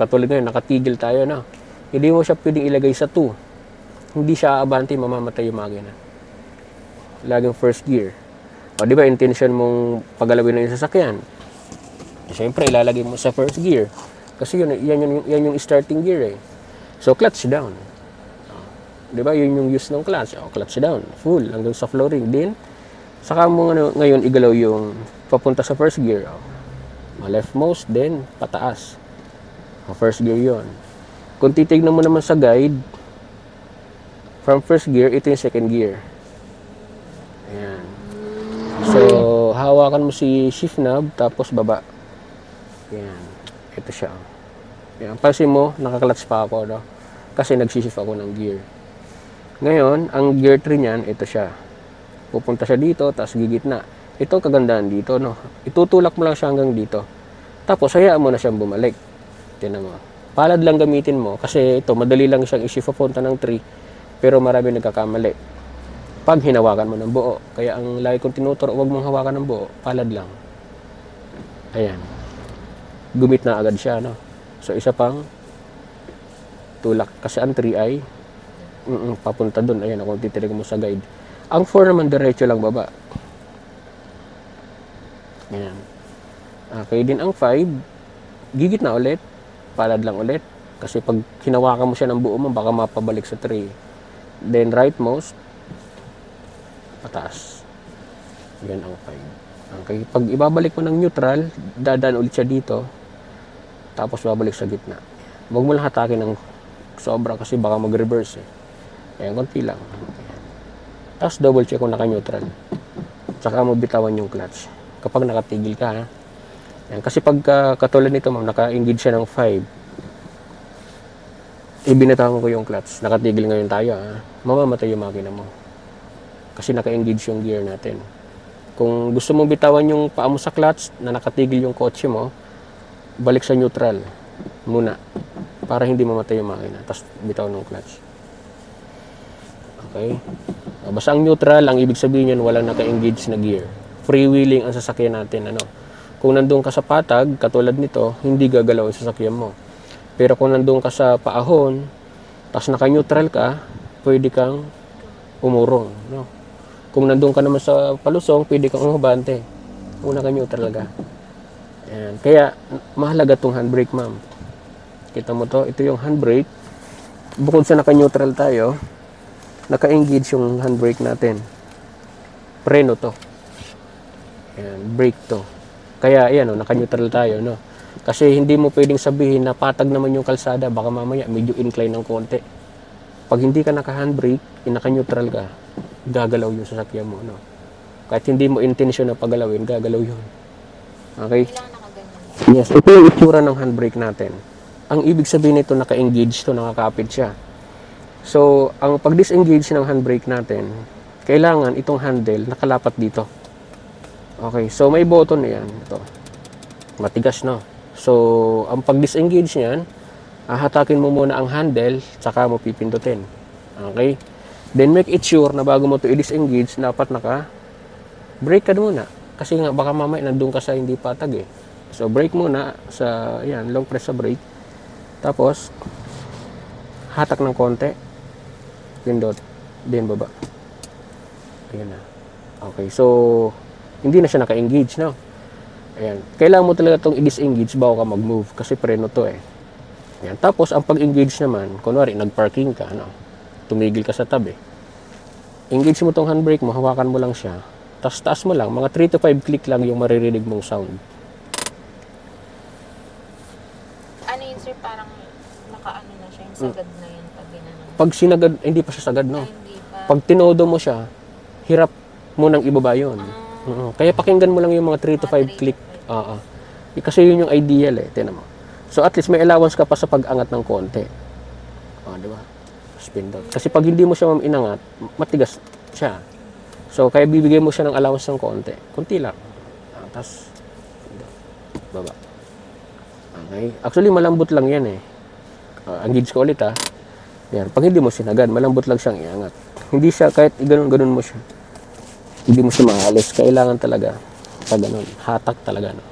Katulad ngayon, nakatigil tayo na. Hindi mo siya pwedeng ilagay sa 2. Hindi siya aabante, mamamatay yung makina. Laging first gear. O, di ba, intention mong pagalawin na yung sasakyan. Siyempre, ilalagay mo sa first gear. Kasi yan yung starting gear eh. So, clutch down. Di ba, yun yung use ng clutch. O, clutch down, full, hanggang sa flooring. Then, saka mo ngayon igalaw yung papunta sa first gear. O, leftmost, then pataas. O, first gear yon. Kung titignan mo naman sa guide, from first gear, ito yung second gear. Ayan. So, hawakan mo si shift knob, tapos baba. Ayan. Ito siya. Ayan. Pansin mo, nakaklutch pa ako, no? Kasi nagsishift ako ng gear. Ngayon, ang gear 3 niyan, ito siya. Pupunta siya dito, tapos gigitna. Ito ang kagandahan dito, no? Itutulak mo lang siya hanggang dito. Tapos, hayaan mo na siyang bumalik. Tingnan mo. Palad lang gamitin mo, kasi ito, madali lang siyang i-shift papunta ng 3, pero marami nagkakamali. Pag hinawakan mo ng buo. Kaya ang lagi kong tinuturo, huwag mong hawakan ng buo. Palad lang. Ayan. Gumit na agad siya, no? So, isa pang tulak. Kasi ang 3 ay papunta dun. Ayan, kung titirig mo sa guide. Ang 4 naman, diretso lang baba. Ayan. Okay, din ang 5, gigit na ulit. Palad lang ulit. Kasi pag hinawakan mo siya ng buo mo, baka mapabalik sa 3. Then, rightmost, pataas. Yan ang 5. Okay, pag ibabalik mo ng neutral, dadaan ulit siya dito. Tapos, babalik sa gitna. Huwag mo lang hatakin ng sobra kasi baka mag-reverse eh. Ayan, konti lang. Tapos double check kung naka-neutral. Tsaka mo bitawan yung clutch. Kapag nakatigil ka, ha? Ayan, kasi pag katulad nito, ma'am, naka-engage siya ng 5. Ibinatawan ko yung clutch. Nakatigil ngayon tayo, ha? Mamamatay yung makina mo. Kasi naka-engage yung gear natin. Kung gusto mong bitawan yung paa mo sa clutch, na nakatigil yung kotse mo, balik sa neutral muna. Para hindi mamatay yung makina. Tapos bitawan ng clutch. Okay? Basta ang neutral, ang ibig sabihin yan, walang naka-engage na gear. Freewheeling ang sasakyan natin. Ano? Kung nandun ka sa patag, katulad nito, hindi gagalaw ang sasakyan mo. Pero kung nandun ka sa paahon, tapos naka-neutral ka, pwede kang umurong. No? Kung nandun ka naman sa palusong, pwede kang umabante. Kung naka-neutral ka. Ayan. Kaya, mahalaga itong handbrake, ma'am. Kita mo to, ito yung handbrake. Bukod sa naka-neutral tayo, naka-engage yung handbrake natin. Preno to. Ayan, brake to. Kaya, ayan, naka-neutral tayo, no? Kasi hindi mo pwedeng sabihin na patag naman yung kalsada, baka mamaya medyo incline ng konti. Pag hindi ka naka-handbrake, naka-neutral ka, gagalaw yung sasakyan mo, no? Kahit hindi mo intention na pagalawin, gagalaw yun. Okay? Yes, ito yung itsura ng handbrake natin. Ang ibig sabihin nito, naka-engage to, nakakapit siya. So, ang pag-disengage ng handbrake natin, kailangan itong handle nakalapat dito. Okay, so may button yan. Ito. Matigas, no? So, ang pag-disengage niyan, hatakin mo muna ang handle, saka mo pipindutin. Okay? Then, make it sure na bago mo ito i-disengage, dapat naka-brake ka muna. Kasi nga, baka mamaya nandun ka sa hindi patag eh. So, brake muna sa, yan, long press sa brake. Tapos, hatak ng konti. Pindot, then baba. Ayan na. Okay, so, hindi na siya naka-engage, no? Ayan. Kailangan mo talaga itong i-disengage bago ka mag-move kasi preno to eh. Ayan. Tapos, ang pag-engage naman, kunwari, nag-parking ka, no? Tumigil ka sa tabi. Engage mo itong handbrake mo, hawakan mo lang siya. Tapos, taas mo lang. Mga 3 to 5 click lang yung maririnig mong sound. Ano yun, sir? Parang naka-ano na siya, yung sagad na yun pag ginano. Pag sinagad, hindi pa siya sagad, no? Hindi pa. Pag tinodo mo siya, hirap mo nang ibaba yun. Kaya pakinggan mo lang yung mga 3 to 5 click. Kasi yun yung ideal eh. Tingnan mo. So at least may allowance ka pa sa pag-angat ng konti. Di ba? Spin down. Kasi pag hindi mo siya inangat, matigas siya. So kaya bibigyan mo siya ng allowance ng konti. Kunti lang. Tapos, baba. Okay. Actually, malambot lang yan eh. Ang gauge ko ulit ha. Yan. Pag hindi mo sinagad, malambot lang siyang iangat. Hindi siya, kahit ganun mo siya. Hindi mo siya maalis. Kailangan talaga, pag ganun, hatak talaga. No?